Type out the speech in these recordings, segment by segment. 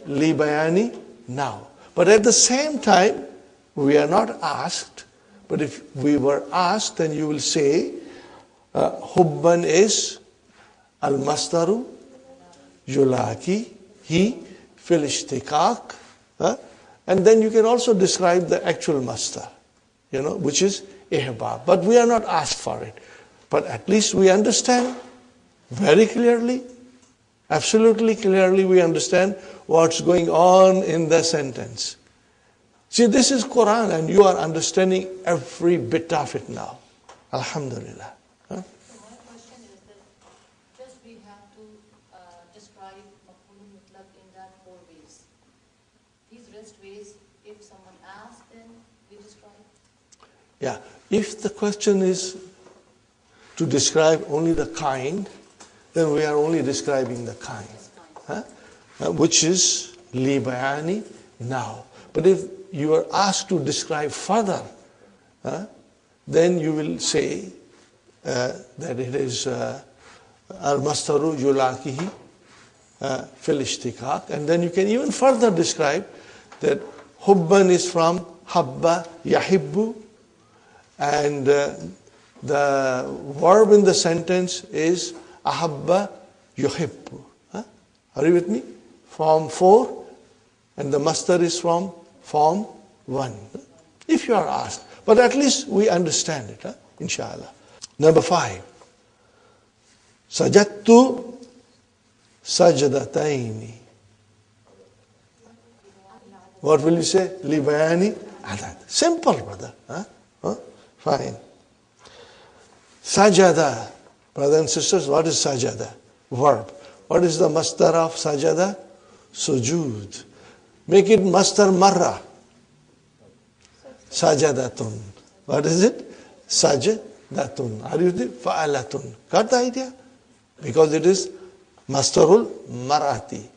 li bayani, now. But at the same time, we are not asked, but if we were asked, then you will say, hubban is al-masdaru yulaki, he, fil ishtiqaq, and then you can also describe the actual masdar, which is ihbab. But we are not asked for it. But at least we understand very clearly, absolutely clearly we understand what's going on in the sentence. See, this is Quran and you are understanding every bit of it now. Alhamdulillah. So my question is that just we have to describe maf'ulun mutlaq in that 4 ways. These rest ways, if someone asks, then we describe. Yeah, if the question is to describe only the kind, then we are only describing the kind, which is li bayani, now. But if you are asked to describe further, then you will say that it is al-mastaru yulakihi fil ishtiqaq, and then you can even further describe that hubban is from habba yahibbu, and the verb in the sentence is ahabba yuhibbu. Are you with me? Form 4, and the masdar is from form 1. If you are asked. But at least we understand it, inshallah. Number 5. Sajadtu sajdataini. What will you say? Li bayani adad. Simple, brother. Fine. Sajada. Brothers and sisters, what is sajada? Verb. What is the masdar of sajada? Sujud. Make it masdar marra. Sajadatun. What is it? Sajadatun. Are you with it? Fa'alatun. Got the idea? Because it is masdarul marati.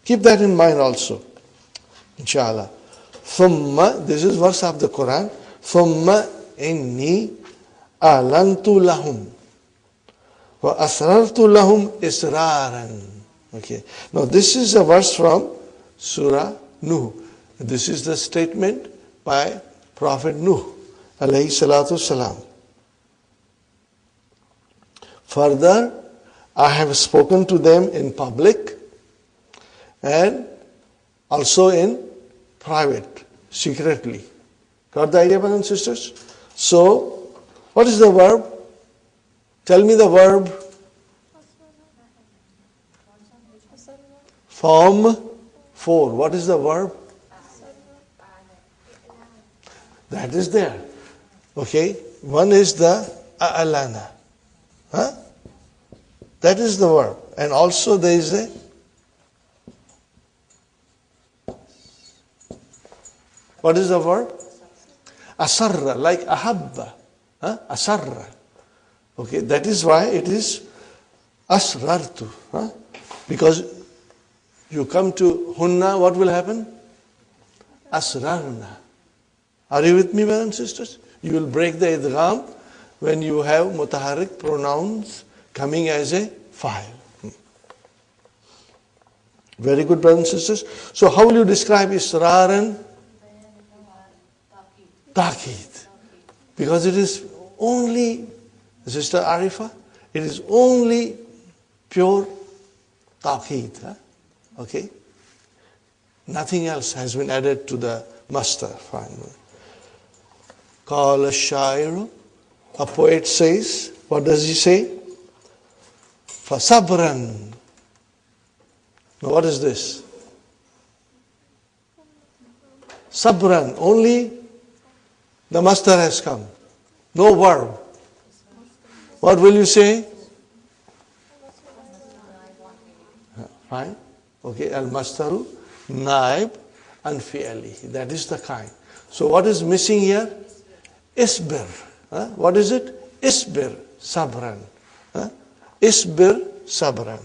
Keep that in mind also. Inshallah. Thumma, this is verse of the Quran. Thumma inni alantu lahum wa asrartu lahum israran. Okay. Now this is a verse from Surah Nuh. This is the statement by Prophet Nuh alayhi salatu salam. Further, I have spoken to them in public and also in private, secretly. Got the idea, brothers and sisters? So, what is the verb? Tell me the verb. Form 4. What is the verb? That is there. Okay. One is the a'lana. That is the verb. And also there is a what is the verb? Asarra, like ahabba. Asarra. Okay, that is why it is asrartu. Because you come to hunna, what will happen? Asrarna. Are you with me, brothers and sisters? You will break the idgham when you have mutaharrik pronouns coming as a file. Very good, brothers and sisters. So how will you describe israran? Taqeed. Because it is only, Sister Arifa, it is only pure taqeed. Okay? Nothing else has been added to the master. Fine. Qala ash-sha'iru, a poet says, what does he say? Fasabran. Now what is this? Sabran, only the master has come. No verb. What will you say? Fine. Okay, al-mastaru, naib, and fi'ali. That is the kind. So what is missing here? Isbir. What is it? Isbir, sabran. Isbir, sabran.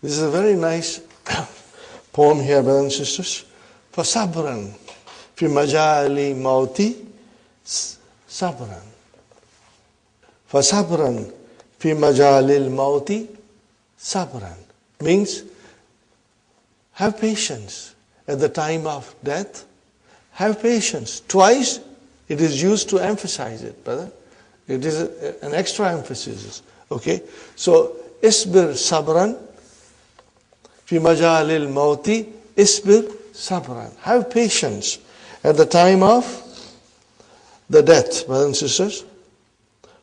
This is a very nice poem here, brothers and sisters. For sabran. fi majali mauti sabran. Fasabran fi majalil mauti sabran means have patience at the time of death. Have patience. Twice it is used to emphasize it, brother. It is an extra emphasis. Okay? So, isbir sabran fi majalil mauti isbir sabran. Have patience at the time of the death, brothers and sisters.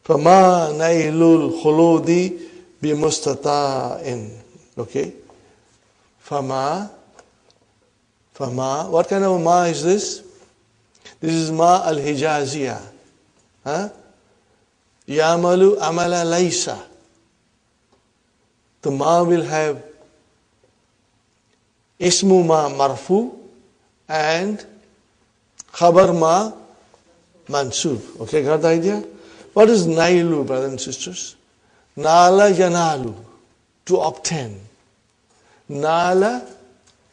فَمَا نَيْلُ الْخُلُودِ بِمُسْتَطَاعٍ. Okay? فَمَا. What kind of ma is this? This is ma al-hijaziyah. Yamalu amala laysa. The ma will have ismu ma marfu and khabar ma mansub. Okay, got the idea? What is nailu, brothers and sisters? Nala yanalu, to obtain. Nala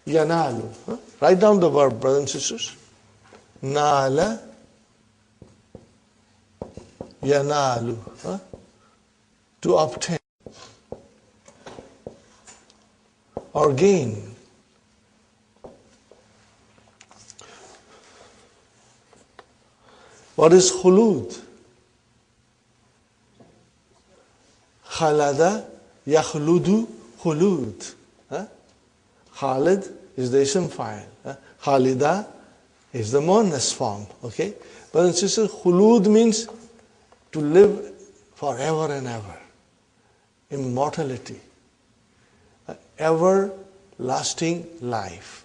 yanalu. Write down the verb, brothers and sisters. Nala yanalu. To obtain or gain. What is khulud? Khalada yakhludu khulud. Khalid is the ism fa'il. Khalida is the muannas form. Okay? Brothers and sisters, khulud means to live forever and ever. Immortality. Everlasting life.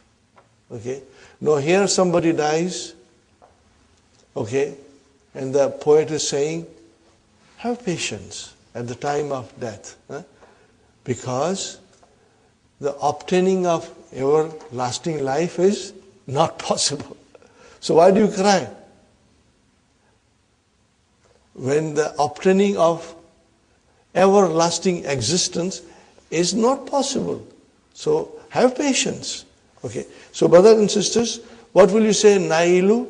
Okay? Now here somebody dies. Okay? And the poet is saying, have patience at the time of death. Because the obtaining of everlasting life is not possible. So why do you cry? When the obtaining of everlasting existence is not possible. So have patience. Okay. So brothers and sisters, what will you say? Nailu.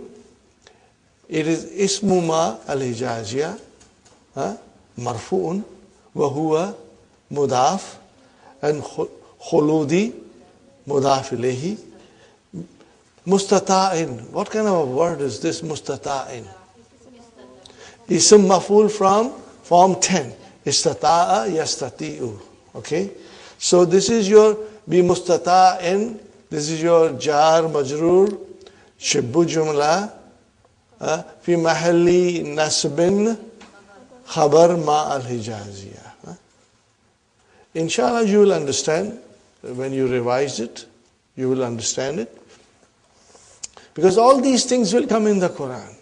It is ismu ma al-hijaziyah. Marfu'un. Wa huwa mudaf. And khuludi mudaf ilayhi. Mustata'in. What kind of a word is this mustata'in? Ism maf'ul from form 10. Istata'a yastati'u. Okay? So this is your bi mustata'in. This is your jar majroor. Shibbu jumla. Fi mahalli nasbin. Khabar ma al-hijaziyah. Inshallah you will understand. When you revise it, you will understand it. Because all these things will come in the Quran.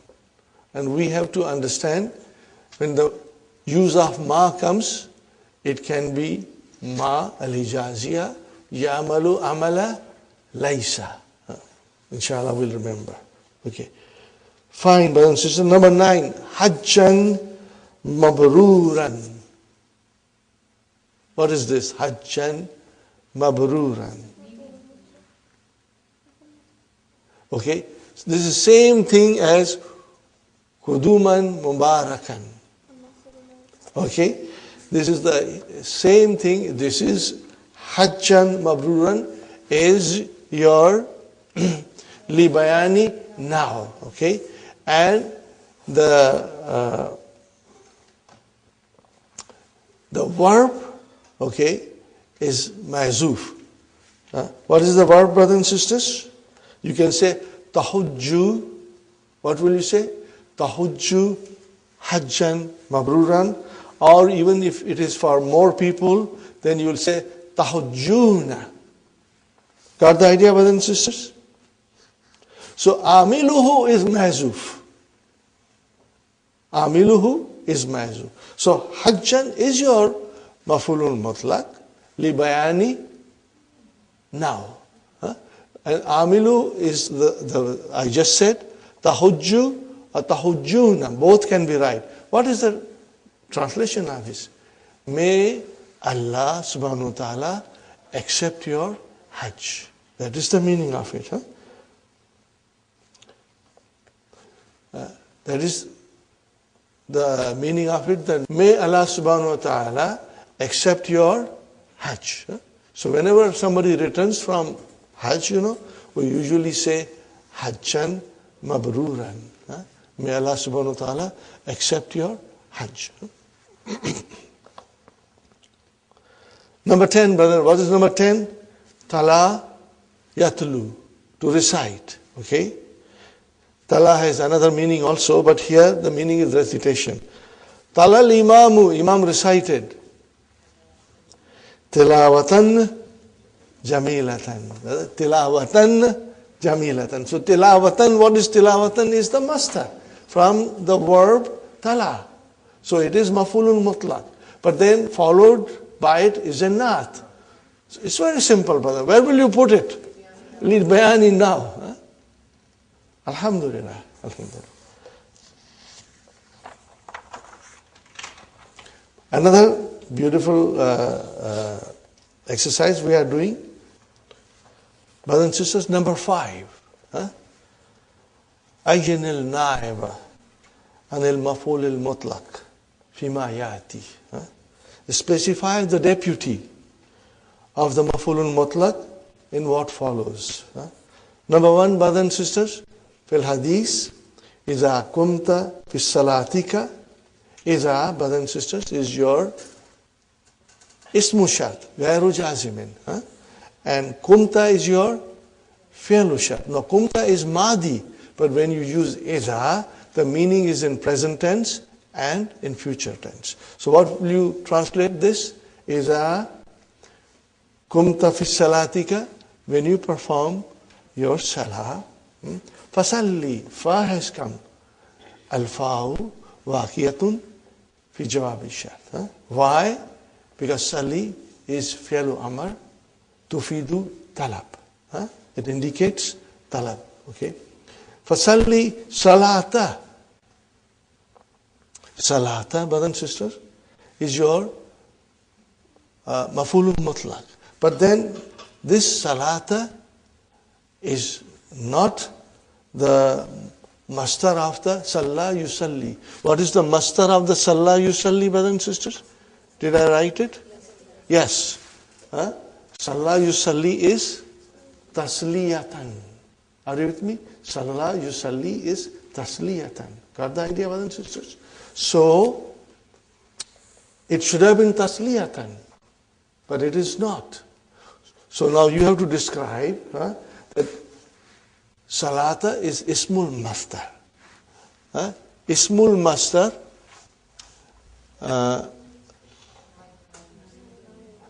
And we have to understand when the use of ma comes, it can be ma al-hijaziyah, ya'malu amala laysa. Inshallah we'll remember. Okay. Fine, brothers and sisters. Number 9, hajjan mabruran. What is this? Hajjan mabruran. Okay. This is the same thing as Kuduman Mubarakan. Okay? This is the same thing. This is Hajjan Mabruran is your Libayani now. Okay? And the verb, okay, is Mazuf. What is the verb, brothers and sisters? You can say Tahujju. What will you say? Tahujju hajjan mabruran. Or even if it is for more people, then you will say tahujjuna. Got the idea, brothers and sisters? So amiluhu is mazuf. Amiluhu is mazuf. So hajjan is your mafulun mutlaq li bayani now. And amilu is the I just said tahujju or tahujjuna, both can be right. What is the translation of this? May Allah subhanahu wa ta'ala accept your hajj. That is the meaning of it. That is the meaning of it, that may Allah subhanahu wa ta'ala accept your Hajj. So whenever somebody returns from Hajj, we usually say Hajjan Mabruran. May Allah subhanahu wa ta'ala accept your Hajj. Number 10, brother. What is number 10? Tala Yatlu, to recite. Okay? Tala has another meaning also, but here the meaning is recitation. Tala al-imamu, imam recited. Tilawatan jamilatan. Tilawatan jamilatan. So tilawatan, what is tilawatan? Is the masdar from the verb tala. So it is maf'ulun mutlaq. But then followed by it is a naat. So it's very simple, brother. Where will you put it? Lead bayani now. Huh? Alhamdulillah. Alhamdulillah. Another beautiful exercise we are doing. Brothers and sisters, number 5. أين النائب عن المفعول المطلق فيما يأتي. Specify the deputy of the maf'ulun mutlaq in what follows. Number 1, brothers and sisters, fil hadith, إذا كنت في صلاتك. إذا, brothers and sisters, is your ismu shart, غير جازم. And kumta is your fi'lu shart. Now kumta is madi, but when you use إذا, the meaning is in present tense and in future tense. So what will you translate this? إذا كنت في صلاتك, when you perform your salah. فصلي, fa has come. الفاء واقية في جواب الشرط. Why? Because sali is fi'lu amr tufidu talab. It indicates talab. Okay. فصلي salata. Salata, brothers and sisters, is your maf'ulun mutlaq. But then this salata is not the mastar of the salla yusalli. What is the mastar of the salla yusalli, brothers and sisters? Did I write it? Yes. Salla yusalli is tasliyatan. Are you with me? Salla yusalli is tasliyatan. Got the idea, brothers and sisters? So, it should have been tasliyatan, but it is not. So now you have to describe that salata is ismul masdar. Ismul masdar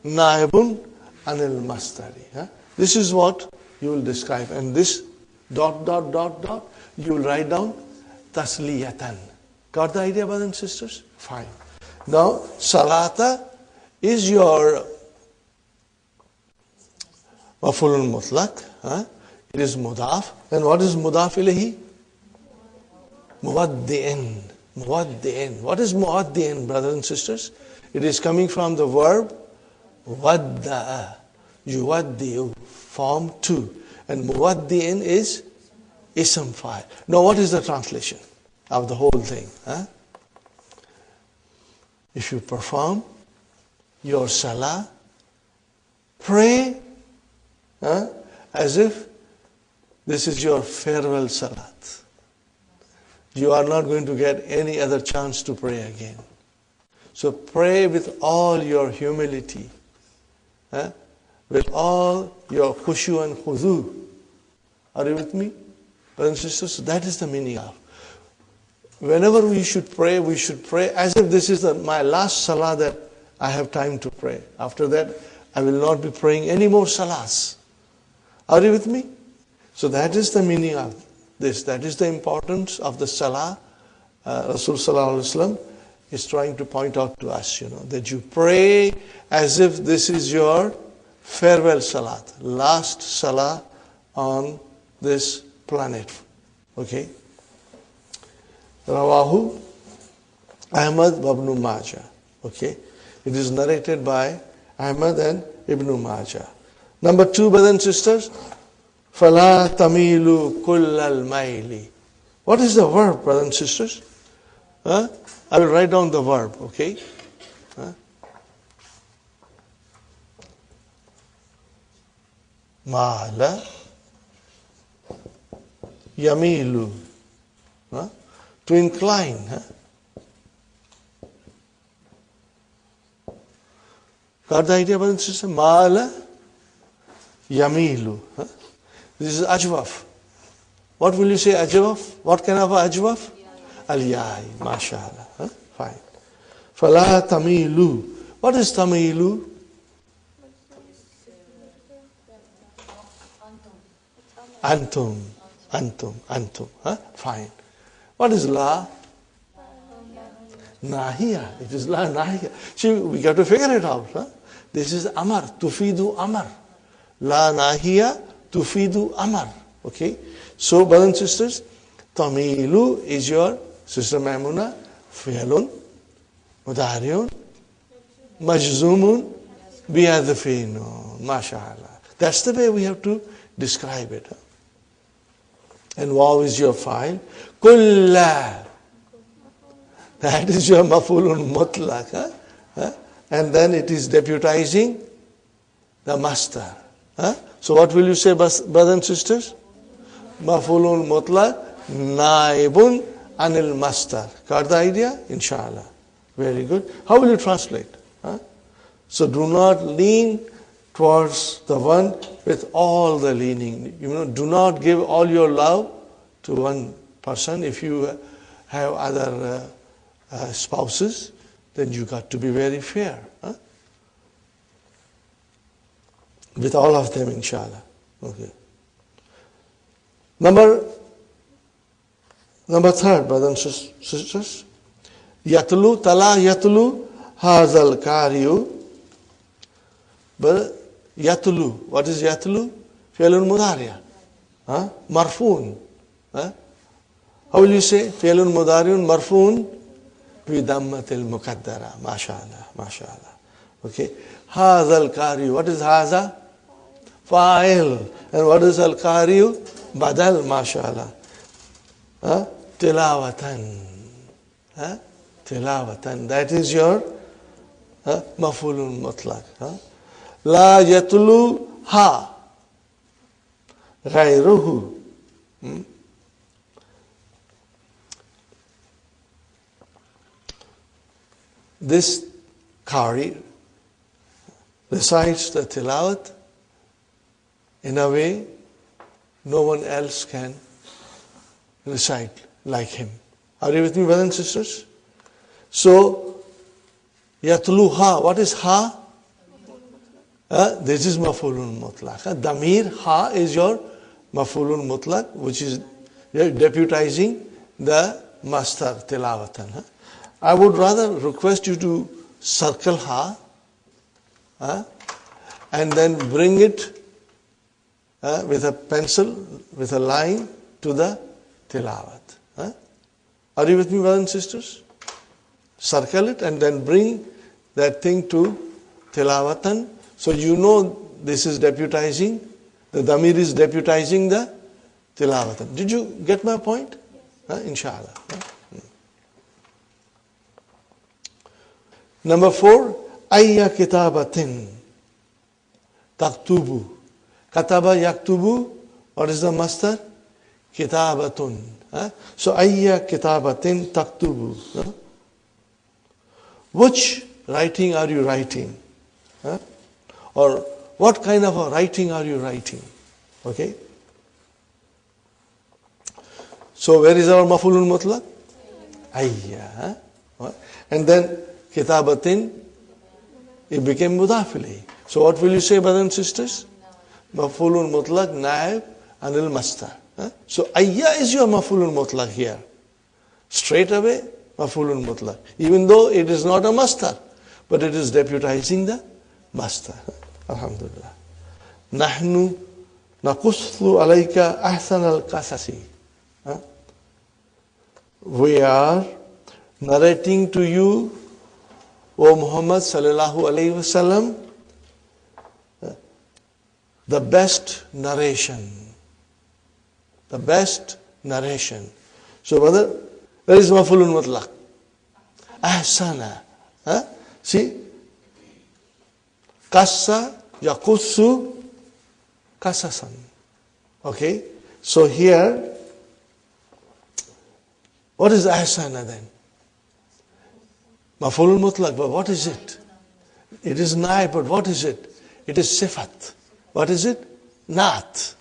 naibun anil masdari. This is what you will describe. And this ... you will write down tasliyatan. Got the idea, brothers and sisters? Fine. Now, salata is your maf'ulun mutlaq. It is mudaf. And what is mudaf ilayhi? Muwaddi'in. Muwaddi'in. What is muwaddi'in, brothers and sisters? It is coming from the verb wadda'a. Yuwaddi'u. Form 2. And muwaddi'in is ism fa'il. Now, what is the translation of the whole thing? If you perform your salah, pray as if this is your farewell salat. You are not going to get any other chance to pray again. So pray with all your humility, with all your khushu and khudu. Are you with me? Brothers and sisters, that is the meaning of. Whenever we should pray as if this is my last salah that I have time to pray. After that, I will not be praying any more salahs. Are you with me? So that is the meaning of this. That is the importance of the salah. Rasul Sallallahu Alaihi Wasallam is trying to point out to us, that you pray as if this is your farewell salat, last salah on this planet. Okay? Rawahu Ahmad wa Ibn Majah. Okay? It is narrated by Ahmad and Ibn Majah. Number 2, brothers and sisters, فَلَا تَمِيلُوا كُلَّ الْمَيْلِ. What is the verb, brothers and sisters? I will write down the verb, okay? Mala yamilu. To incline. Got the idea, brothers and sisters? Mala yamilu. This is ajwaf. What will you say ajwaf? What kind of ajwaf? Al-yai, mashallah. Fine. Fala tamilu. What is tamilu? Antum. Fine. What is la? Nahiya. It is la nahiya. See, we got to figure it out. This is amar. Tufidu amar. La nahiya tufidu amar. Okay. So, brothers and sisters, tamilu is your Sister Maimuna, fi'lun, mudariun, majzumun, biyadfinu, mashallah. That's the way we have to describe it. And waw is your file. Kulla. That is your mafulun mutlaq. And then it is deputizing the master. So what will you say, brothers and sisters? Mafulun mutlaq, naibun anil master. Got the idea? Inshallah. Very good. How will you translate? So do not lean towards the one with all the leaning. Do not give all your love to one person. If you have other spouses, then you got to be very fair. With all of them, inshallah. Okay. Number third, brothers and sisters. Yatlu, tala yatlu, hazal kariyu. But yatlu, what is yatlu? Fi'lun mudariya. Marfoon. How will you say? Fi'lun mudariun marfoon bi dammatil muqaddara. Mashallah. Okay. Hazal kariyu. What is haza? Fa'il. And what is al kariyu? Badal. Mashallah. Tilawatan. Tilawatan. That is your mafulun mutlaq. La yatlu ha. Ghayruhu. This qari recites the tilawat in a way no one else can recite like him. Are you with me, brothers and sisters? So, yatlu ha. What is ha? This is mafulun mutlaq. Damir ha is your mafulun mutlaq, which is deputizing the master tilawatan. I would rather request you to circle ha and then bring it with a pencil, with a line to the tilawat. Are you with me, brothers and sisters? Circle it and then bring that thing to tilawatan. So you know this is deputizing, the damir is deputizing the tilawatan. Did you get my point? Inshallah. Number 4, ayya kitabatin taktubu. Kataba yaktubu. What is the master? Kitabatun. So ayya kitabatin taktubu. Which writing are you writing? Or what kind of a writing are you writing? Okay. So where is our mafulun mutlaq? Ayya. And then kitabatin, it became mudaf ilayh. So what will you say, brothers and sisters? Mafulun mutlaq, naib, anil master. So ayya is your mafulun mutlaq here. Straight away, mafulun mutlaq. Even though it is not a master, but it is deputizing the master. Alhamdulillah. Nahnu naqussu alayka ahsan al-qasasi. We are narrating to you, O Muhammad sallallahu alayhi wasallam, the best narration. The best narration. So brother, where is maf'ulun mutlaq? Ahsana. Huh? See? Kassa yakussu kasasan. Okay? So here, what is ahsana then? Maf'ulun mutlaq, but what is it? It is naib, but what is it? It is sifat. What is it? Naat.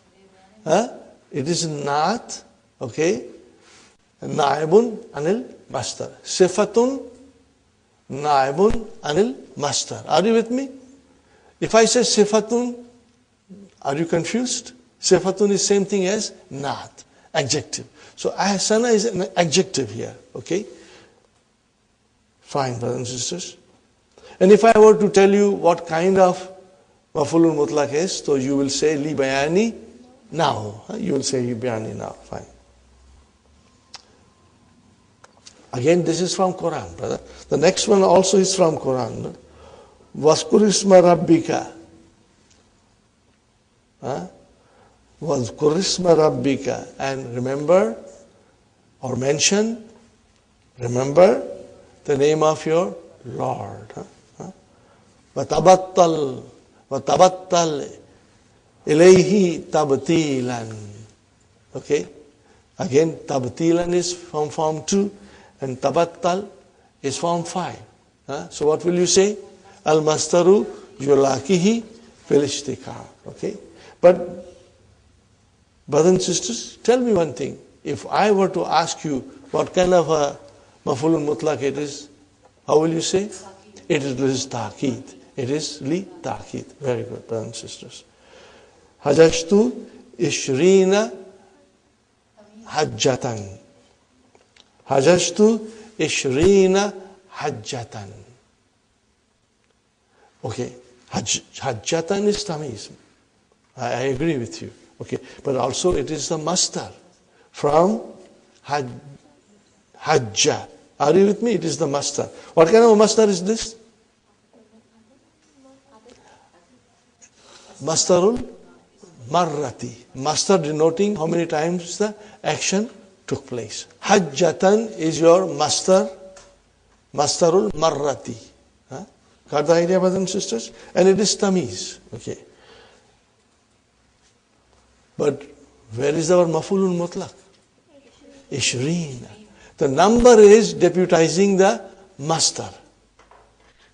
Huh? It is naat, okay? Naibun anil mastar. Sifatun naibun anil mastar. Are you with me? If I say sifatun, are you confused? Sifatun is same thing as naat, adjective. So ahsana is an adjective here, okay? Fine, brothers and sisters. And if I were to tell you what kind of maf'ulun mutlaq is, so you will say li bayani now. You will say li bayani now. Fine. Again, this is from Quran, brother. The next one also is from Quran. Waskur isma rabbika. Waskur isma rabbika. And remember or mention, remember the name of your Lord. وَتَبَتَّلْ إِلَيْهِ تَبْتِيلًا. Okay? Again, tabtilan is from form 2 and tabattal is form 5. So what will you say? Al-mastaru yulakihi fil ishtiqaq. Okay? But, brothers and sisters, tell me one thing. If I were to ask you what kind of a maf'ulun mutlaq it is, how will you say? It is ta'qeed. It is li ta'qeed. Very good, brothers and sisters. Hajjtu ishrina hajjatan. Hajjtu ishrina hajjatan. Okay. Hajjatan is tamiz. I agree with you. Okay. But also it is the masdar from hajja. Are you with me? It is the masdar. What kind of a masdar is this? Masdarul marrati. Masdar denoting how many times the action took place. Hajjatan is your masdar. Masdarul marrati. Got the idea, brothers and sisters? And it is tamiz. Okay. But where is our maf'ulun mutlaq? Ishreen. The number is deputizing the masdar.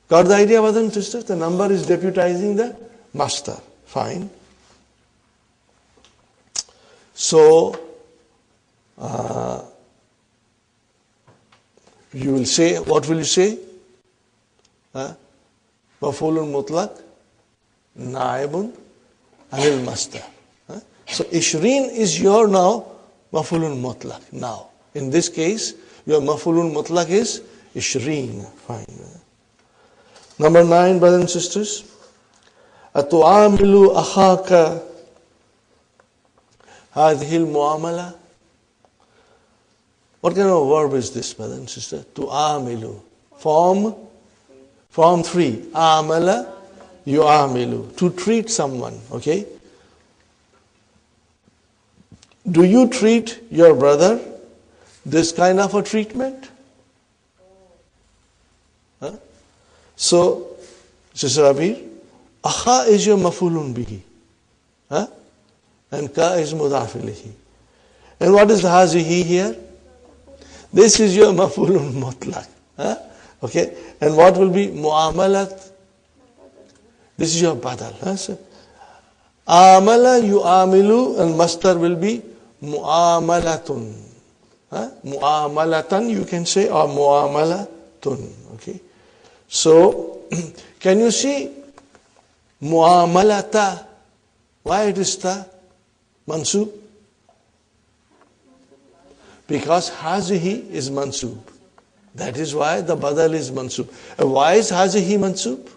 Got the idea, brothers and sisters? The number is deputizing the masdar. Fine. So, you will say, what will you say? Maf'ulun mutlaq, naibun anil masdar. So, ishreen is your now maf'ulun mutlaq. Now, in this case, your maf'ulun mutlaq is ishreen. Fine. Number 9, brothers and sisters. أتعامل أخاك هذه المعاملة. What kind of a verb is this, brother and sister? تعامل. Form 3. عامل يعامل. To treat someone. Okay? Do you treat your brother this kind of a treatment? So, Sister Abir, Akha is your maf'ulun bihi. And ka is mudaf ilayhi. And what is hazihi here? This is your maf'ulun mutlaq. Okay? And what will be mu'amalat? This is your badal. So, amala yu'amilu and masdar will be mu'amalatun. Mu'amalatan you can say or mu'amalatun. Okay? So, can you see mu'amalata? Why it is ta? Mansub? Because hazihi is mansub. That is why the badal is mansub. And why is hazihi mansub?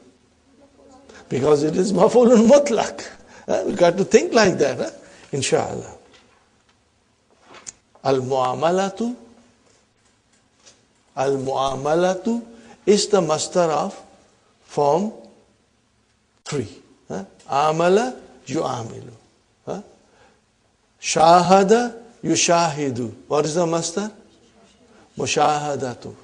Because it is maf'ulun mutlaq. We got to think like that, inshallah. Al-mu'amalatu is the masdar of form 3. Amala yu'amilu. Shahada yushahidu. What is the masdar? Mushahadatu.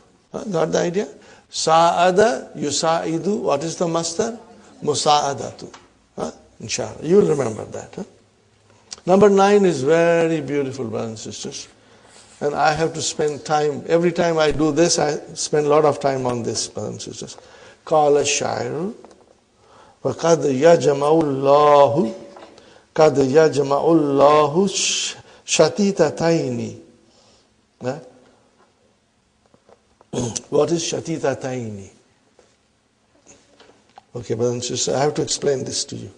Got the idea? Sa'ada, yusa'idu. What is the masdar? Musa'adatu. Inshallah. You will remember that. Number 9 is very beautiful, brothers and sisters. And I have to spend time, every time I do this, I spend a lot of time on this, brothers and sisters. قال الشاعر وقد يجمع الله قد يجمع الله شتيتتين. What is شتيتتين? Okay, brothers and sisters, I have to explain this to you.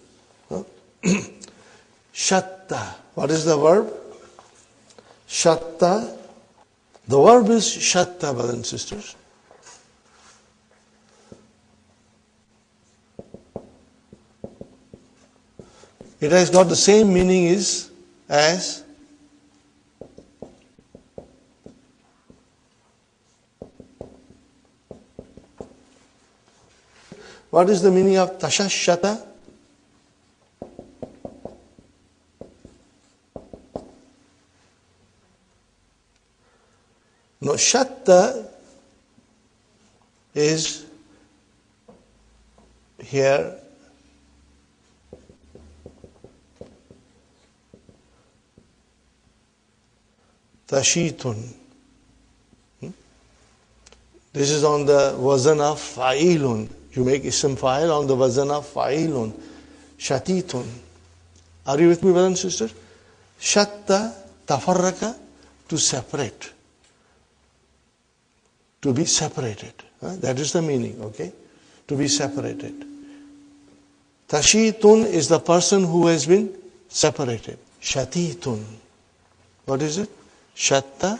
Shatta. What is the verb? Shatta. The verb is shatta, brothers and sisters. It has got the same meaning as what is the meaning of tashashata? No, shatta is here tashitun. This is on the wazan of fa'ilun. You make ism fa'il on the wazan of fa'ilun. Shatitun. Are you with me, brothers and sisters? Shatta, tafarraka, to separate. To be separated. That is the meaning, okay? To be separated. Tashitun is the person who has been separated. Shatitun. What is it? Shatta,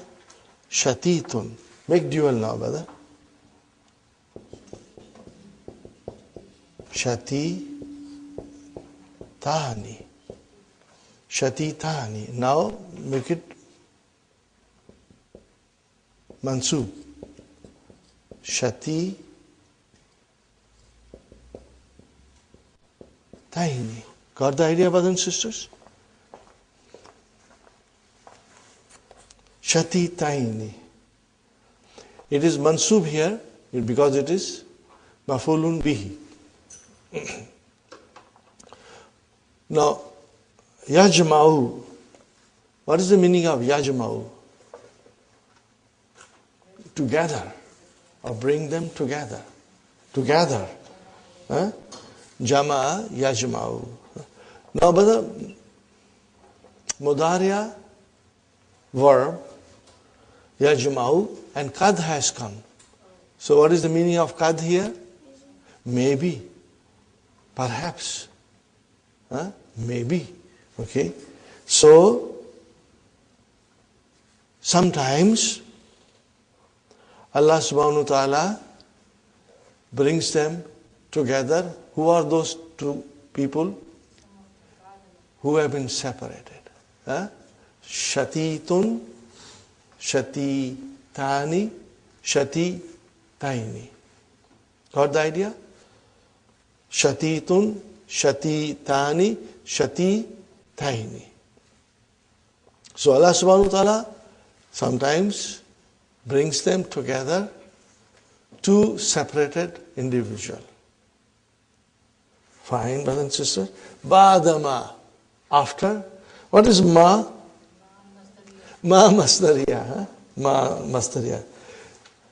shatitun. Make dual now, brother. Shati, tani. Shati, tani. Now make it mansub. Shati, taini. Got the idea, brothers and sisters? Shati, taini. It is mansub here because it is mafulun bihi. Now, yajma'u. What is the meaning of yajma'u? Together. Or bring them together. Together. Jama'a yajma'u. Now, brother, mudariya, verb, yajma'u, and qad has come. So what is the meaning of qad here? Maybe. Perhaps. Maybe. Okay. So, sometimes Allah subhanahu wa ta'ala brings them together. Who are those two people? Who have been separated. Shatitun, shatitani, shatitaini. Got the idea? Shatitun, shatitani, shatitaini. So Allah subhanahu wa ta'ala sometimes brings them together, two separated individuals. Fine, brothers and sisters. Ba'dama, after. What is ma? Ma masdariya. Ma masdariya.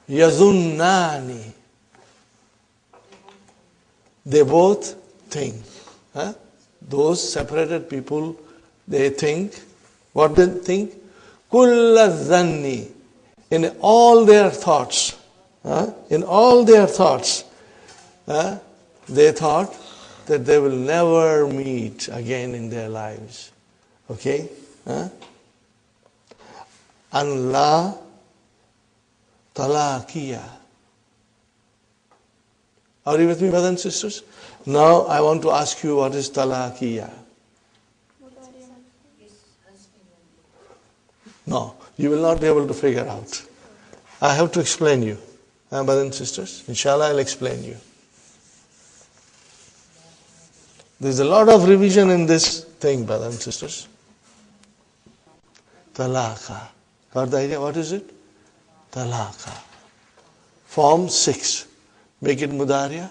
Yazunnani. They both think. Those separated people, they think. What they think? Kulla dhanni. In all their thoughts. In all their thoughts. They thought that they will never meet again in their lives. Okay? An la talaqiya. Are you with me, brothers and sisters? Now I want to ask you, what is talaqiya? No, you will not be able to figure out. I have to explain you. Brothers and sisters, inshallah I'll explain you. There's a lot of revision in this thing, brothers and sisters. Talaqa. Got the idea? What is it? talaka. Form 6. Make it mudariya.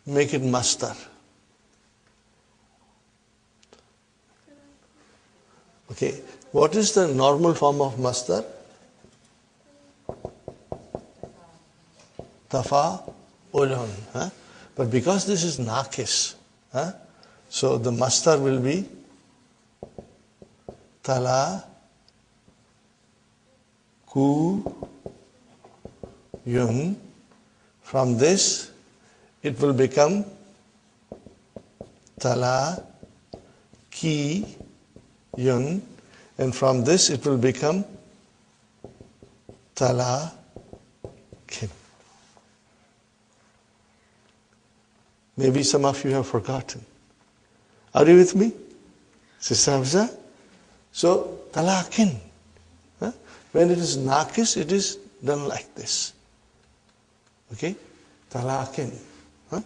Make it mastar. Okay. What is the normal form of mastar? Tafa'ulun. Huh? But because this is nakis, huh? So the mastar will be tala ku yun. From this, it will become tala ki yun, and from this it will become tala kin. Maybe some of you have forgotten. Are you with me, Sister Hafsa? So talakin. Huh? When it is nakis, it is done like this. Okay? Talakin. Huh?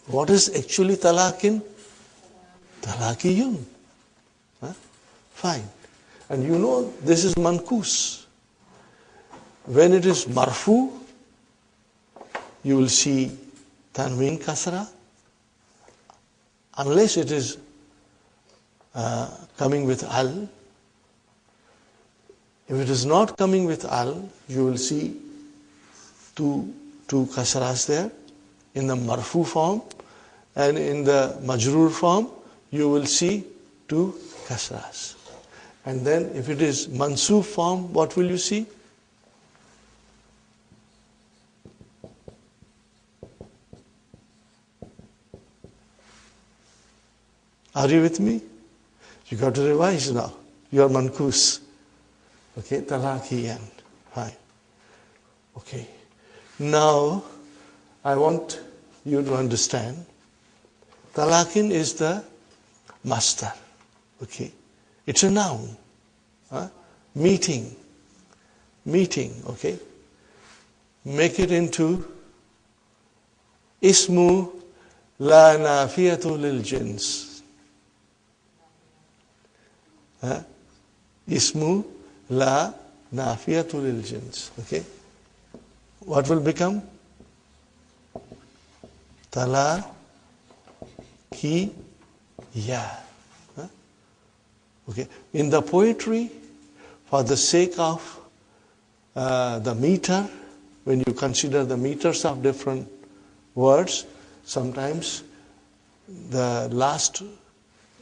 What is actually talakin? Talakiyun. Huh? Fine. And you know this is mankus. When it is marfu, you will see tanween kasra. Unless it is coming with al. If it is not coming with al, you will see two kasras there in the marfu form, and in the majroor form you will see two kasras. And then if it is mansoob form, what will you see? Are you with me? You got to revise now. You are mankus. Okay, talakiyan. Fine. Okay. Now, I want you to understand, talakin is the master. Okay. It's a noun. Huh? Meeting. Okay. Make it into ismu la nafiyatu lil jins. Ismu la nafiyatu lil jins. Okay. What will become? Tala ki ya. Okay. In the poetry, for the sake of the meter, when you consider the meters of different words, sometimes the last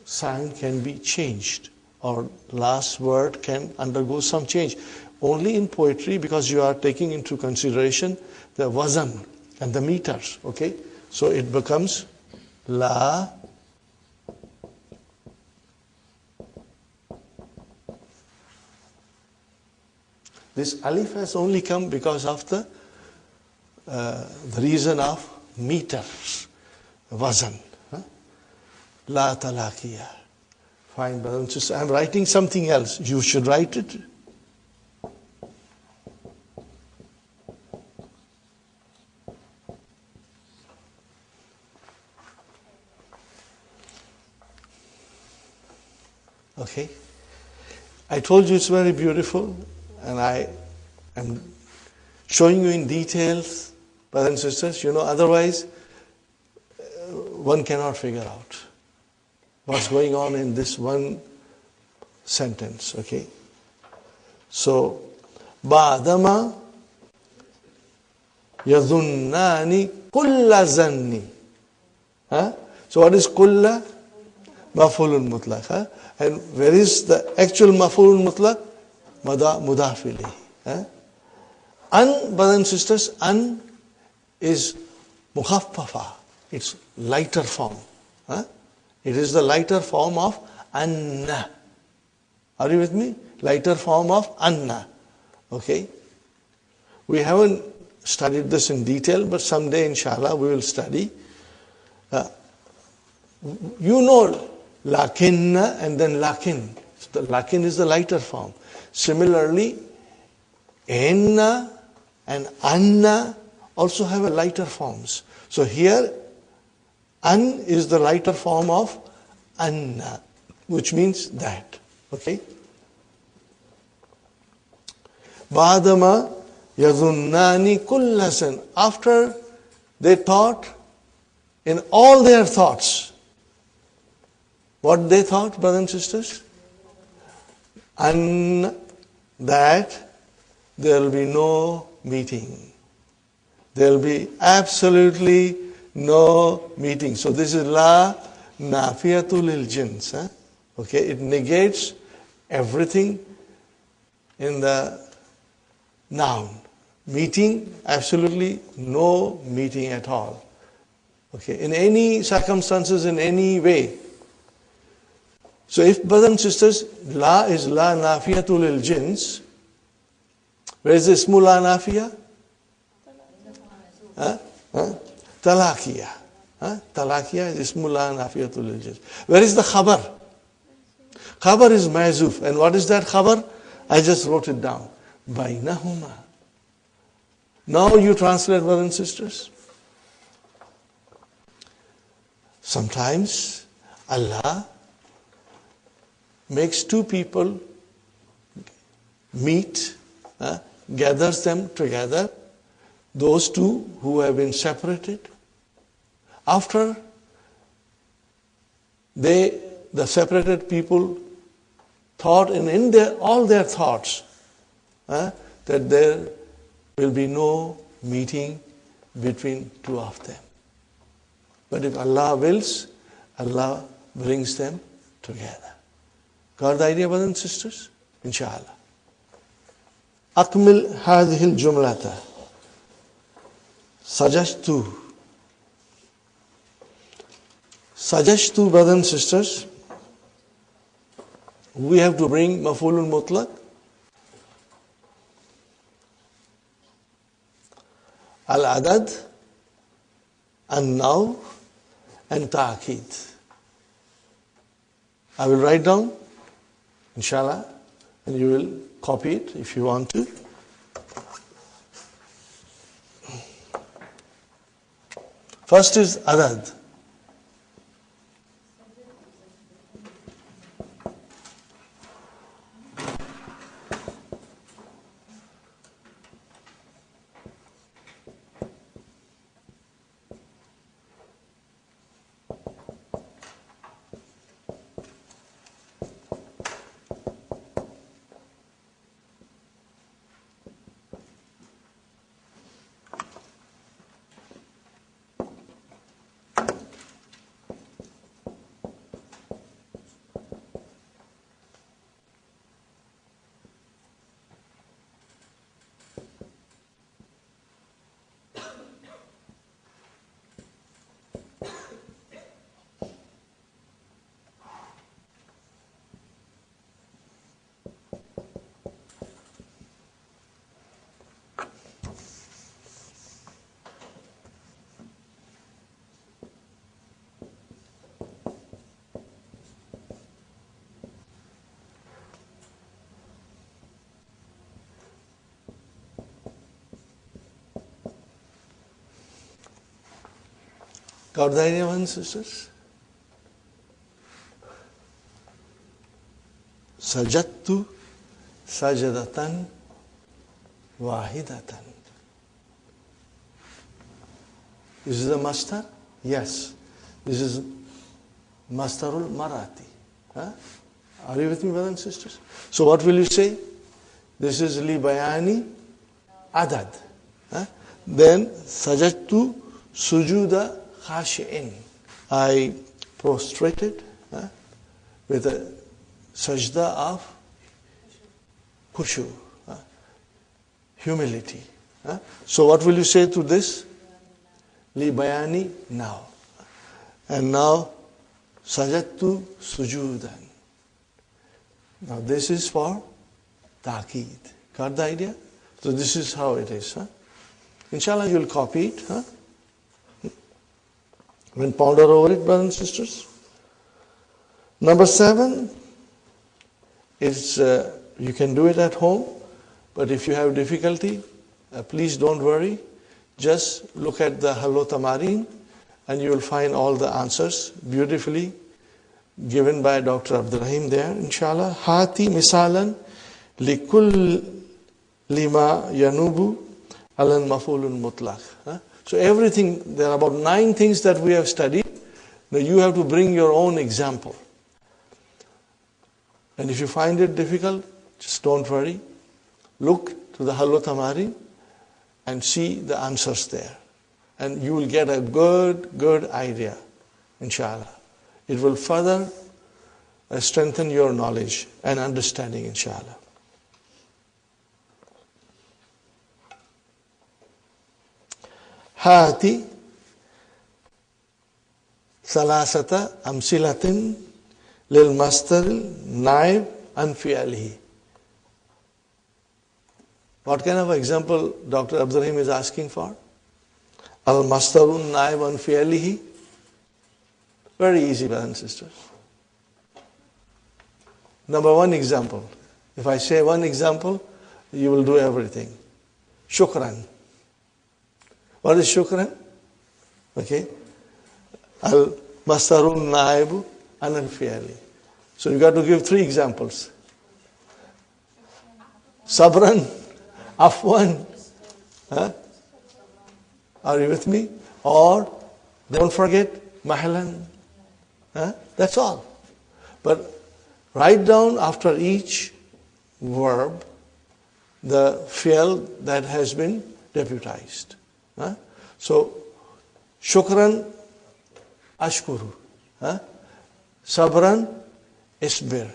sign can be changed, or last word can undergo some change. Only in poetry, because you are taking into consideration the wazan and the meters. Okay, so it becomes la This alif has only come because of the reason of meters, wazan. La talakiya. Fine, brother and sister. I'm writing something else. You should write it. Okay. I told you it's very beautiful, and I am showing you in details, brothers and sisters. You know, otherwise one cannot figure out what's going on in this one sentence. Okay. So, ba'dama yadunnani kulla zanni. So what is kulla? Maf'ulun mutlaq. And where is the actual maf'ulun mutlaq? Mudaf ilayhi. An, brothers and sisters, an is mukhaffafa. It's lighter form. It is the lighter form of anna. Are you with me? Lighter form of anna. Okay. We haven't studied this in detail, but someday inshallah we will study. You know lakinna and then lakin. The lakin is the lighter form. Similarly, enna and anna also have a lighter forms. So here, an is the lighter form of anna, which means that. Okay? Ba'dama yazunnani kullasan. After they thought in all their thoughts. What they thought, brothers and sisters? And that there will be no meeting. There will be absolutely no meeting. So this is la nafiyatul lil jins. Okay, it negates everything in the noun. Meeting, absolutely no meeting at all. Okay, in any circumstances, in any way. So if, brothers and sisters, la is la nafiyatul lil jins, where is the ismu la nafiya? Talakiya. Talakiya is ismu la nafiyatul lil jins. Where is the khabar? Khabar is ma'zuf. And what is that khabar? I just wrote it down. Bainahuma. Now you translate, brothers and sisters. Sometimes Allah makes two people meet, gathers them together, those two who have been separated. After the separated people thought in all their thoughts that there will be no meeting between two of them. But if Allah wills, Allah brings them together. Got the idea, brothers and sisters? Inshallah. Akmil hadhil jumlata. Sajashtu. Sajashtu, brothers and sisters, we have to bring maf'ulun mutlaq. Al-adad, and now, and ta'akid. I will write down, inshallah, and you will copy it if you want to. First is adad. Got the idea, brothers and sisters? Sajattu sajadatan wahidatan. This is the mastar? Yes. This is mastarul marati. Are you with me, brothers and sisters? So what will you say? This is li bayani adad. Then sajattu sujuda khashi'in. I prostrated with a sajda of khushu, humility. So what will you say to this? Li bayani now. And now sajattu sujudan. Now this is for ta'keed. Got the idea? So this is how it is. Inshallah you'll copy it. When ponder over it, brothers and sisters. Number 7 is you can do it at home, but if you have difficulty, please don't worry. just look at the Halwa Tamarin and you will find all the answers beautifully given by Dr. Abdurrahim there, inshallah. Hati misalan likul lima yanubu alan mafulun mutlaq. So everything, there are about 9 things that we have studied. Now you have to bring your own example. And if you find it difficult, just don't worry. Look to the Halwa Tamarin and see the answers there. And you will get a good idea, inshallah. It will further strengthen your knowledge and understanding, inshallah. Hati salasata amsilatin lil mastar naib an fi'alihi. What kind of example Dr. Abdurrahim is asking for? Al mastarun naib an fi'alihi. Very easy, brothers and sisters. Number 1 example. If I say 1 example, you will do everything. Shukran. What is shukran? Okay. Al mastarun naibu an al fi'ali. So you got to give 3 examples. Sabran, afwan. Are you with me? Or don't forget mahlan. That's all. But write down after each verb the fi'l that has been deputized. So, shukran, ashkuru. Sabran, isbir.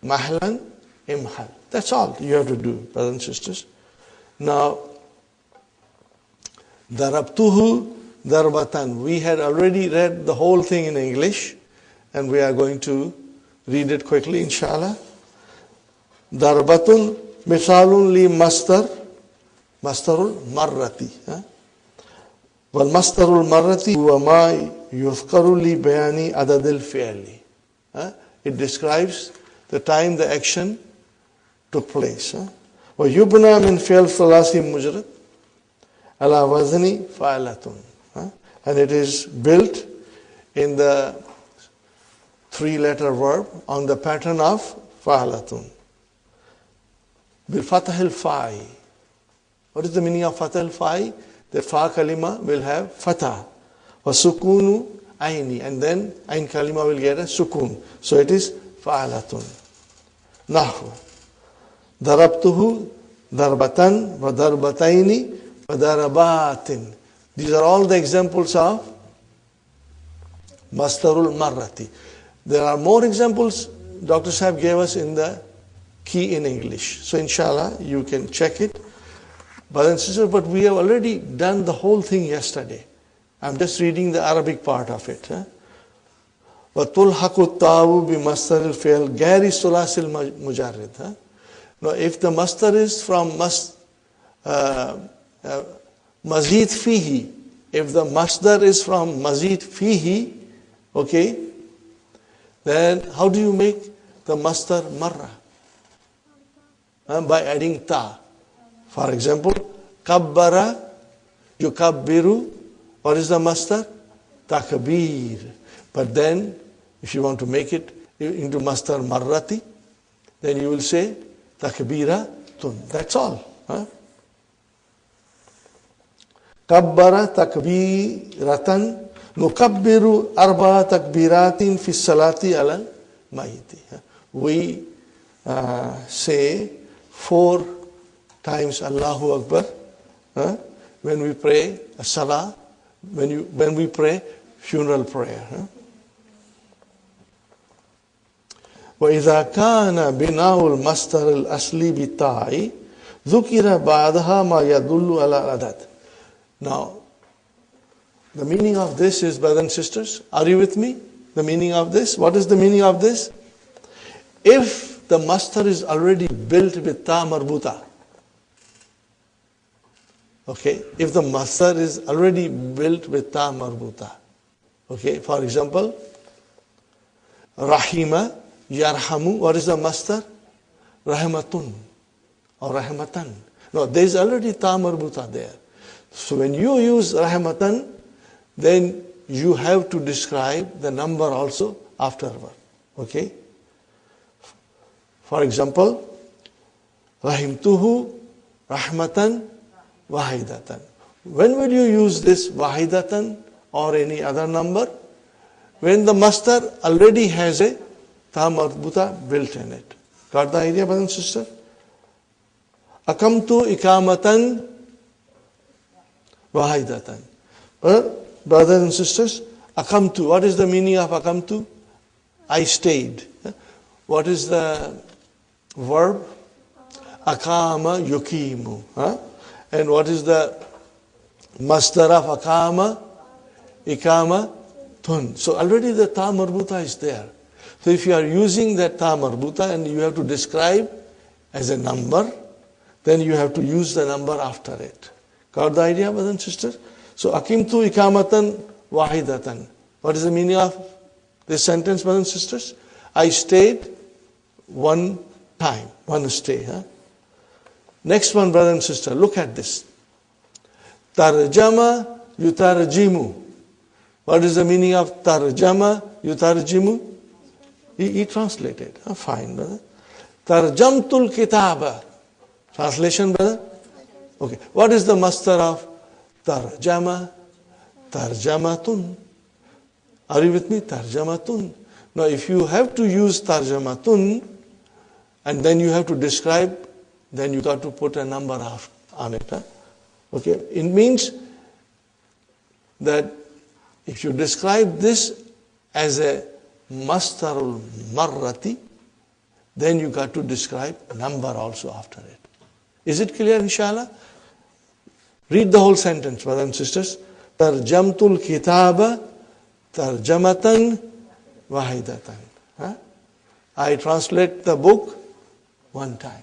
Mahlan, imhal. That's all you have to do, brothers and sisters. Now, darabtuhu darbatan. We had already read the whole thing in English, and we are going to read it quickly, inshallah. Darbatun misalun li mastarul marrati. Wal mastarul marrati huwa ma yuzkaru li bayani adadil fi'li. It describes the time the action took place. Wa yubna min fi'l thalasi mujrad ala wazni fa'alatun. And it is built in the 3-letter verb on the pattern of fa'alatun. Bil fathil fa'i. What is the meaning of fathil fa'i? The fa kalima will have fatah. Wa sukunu aini. And then ain kalima will get a sukun. So it is fa'alatun. Nahu. Darabtuhu darbatan wa darbataini wa darabatin. These are all the examples of mastarul marrati. There are more examples Dr. Sahib gave us in the key in English. So inshallah you can check it. Brothers and sisters, but we have already done the whole thing yesterday. I'm just reading the Arabic part of it. وَتُلْحَقُ التَّاءُ بِمَصْدَرِ الْفِعْلِ غَيْرِ الثُّلَاثِ الْمُجَرِّدِ. Now if the mastar is from mazid fihi, if the masdar is from mazid fihi, okay, then how do you make the masdar marra? By adding ta. For example, kabbara, yukabbiru, what is the masdar? Takbir. But then, if you want to make it into masdar marrati, then you will say takbiratun. That's all. Kabbara takbiratan, nukabbiru arba takbiratin fi salati alal mayiti. We say 4 times Allahu Akbar when we pray a salah, when we pray funeral prayer. وَإِذَا كَانَ بِنَاءُ الْمَصْدَرِ الْأَصْلِ بِالتَّاءِ ذُكِرَ بَعْدَهَا مَا يَدُلُّ عَلَى الْعَدَدِ. Now, the meaning of this is, brothers and sisters, are you with me? The meaning of this? What is the meaning of this? If the masdar is already built with ta marbuta, okay, if the masdar is already built with ta marbuta, okay, for example, rahima, yarhamu, what is the masdar? Rahmatun or rahmatan. No, there is already ta marbuta there. So when you use rahmatan, then you have to describe the number also afterward. Okay? For example, rahimtuhu rahmatan wahidatan. When will you use this wahidatan or any other number? When the masdar already has a ta marbuta built in it. Got the idea, brother and sister? Akamtu ikamatan wahidatan. Brothers and sisters, akamtu, what is the meaning of akamtu? I stayed. What is the verb? Akama yukimu. And what is the masdar of akama? Ikama tun. So already the ta marbuta is there. So if you are using that ta marbuta and you have to describe as a number, then you have to use the number after it. Got the idea, brothers and sisters? So akimtu ikamatan wahidatan. What is the meaning of this sentence, brothers and sisters? I stayed one time, one stay. Next one, brother and sister, look at this. Tarjama yutarjimu. What is the meaning of tarjama yutarjimu? He translated. Fine, brother. Tarjamtul kitaba. Translation, brother? Okay. What is the masdar of tarjama? Tarjamatun. Are you with me? Tarjamatun. Now, if you have to use tarjamatun, and then you have to describe, then you got to put a number on it. Okay. It means that if you describe this as a masdarul marrati, then you got to describe number also after it. Is it clear, inshallah? Read the whole sentence, brothers and sisters. Tarjamtul kitaba tarjamatan wahidatan. I translate the book one time.